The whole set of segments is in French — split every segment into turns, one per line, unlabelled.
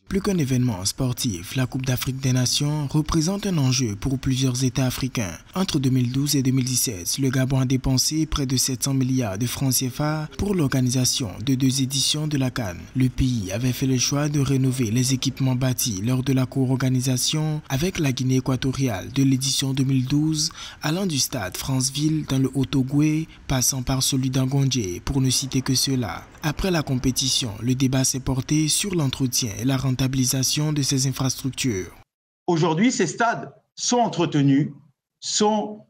Plus qu'un événement sportif, la Coupe d'Afrique des Nations représente un enjeu pour plusieurs États africains. Entre 2012 et 2017, le Gabon a dépensé près de 700 milliards de francs CFA pour l'organisation de 2 éditions de la CAN. Le pays avait fait le choix de rénover les équipements bâtis lors de la co-organisation avec la Guinée équatoriale de l'édition 2012, allant du stade Franceville dans le Haut-Ogooué, passant par celui d'Angondjé, pour ne citer que cela. Après la compétition, le débat s'est porté sur l'entretien et la rentabilisation de ces infrastructures.
Aujourd'hui, ces stades sont entretenus, sont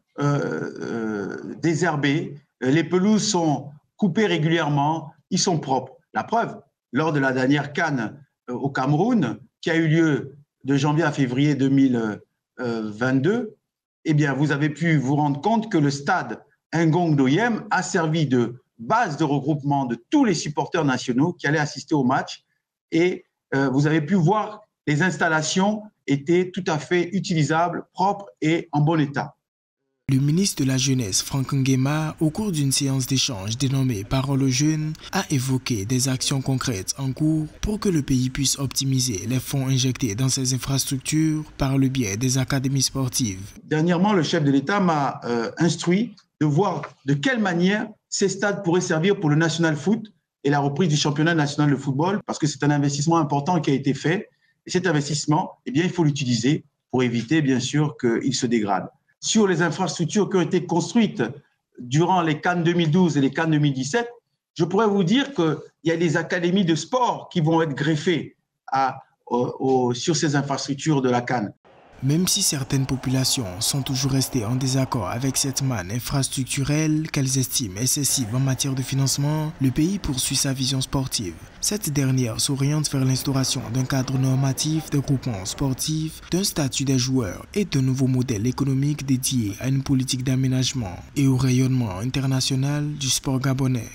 désherbés, les pelouses sont coupées régulièrement, ils sont propres. La preuve, lors de la dernière CAN au Cameroun, qui a eu lieu de janvier à février 2022, eh bien, vous avez pu vous rendre compte que le stade Ngong Doyem a servi de base de regroupement de tous les supporters nationaux qui allaient assister au match et vous avez pu voir les installations étaient tout à fait utilisables, propres et en bon état.
Le ministre de la Jeunesse, Franck Nguema, au cours d'une séance d'échange dénommée Parole aux jeunes, a évoqué des actions concrètes en cours pour que le pays puisse optimiser les fonds injectés dans ces infrastructures par le biais des académies sportives.
Dernièrement, le chef de l'État m'a instruit de voir de quelle manière ces stades pourraient servir pour le national foot et la reprise du championnat national de football, parce que c'est un investissement important qui a été fait. Et cet investissement, eh bien, il faut l'utiliser pour éviter, bien sûr, qu'il se dégrade. Sur les infrastructures qui ont été construites durant les CAN 2012 et les CAN 2017, je pourrais vous dire qu'il y a des académies de sport qui vont être greffées sur ces infrastructures de la CAN.
Même si certaines populations sont toujours restées en désaccord avec cette manne infrastructurelle qu'elles estiment excessive en matière de financement, le pays poursuit sa vision sportive. Cette dernière s'oriente vers l'instauration d'un cadre normatif de groupements sportifs, d'un statut des joueurs et d'un nouveau modèle économique dédié à une politique d'aménagement et au rayonnement international du sport gabonais.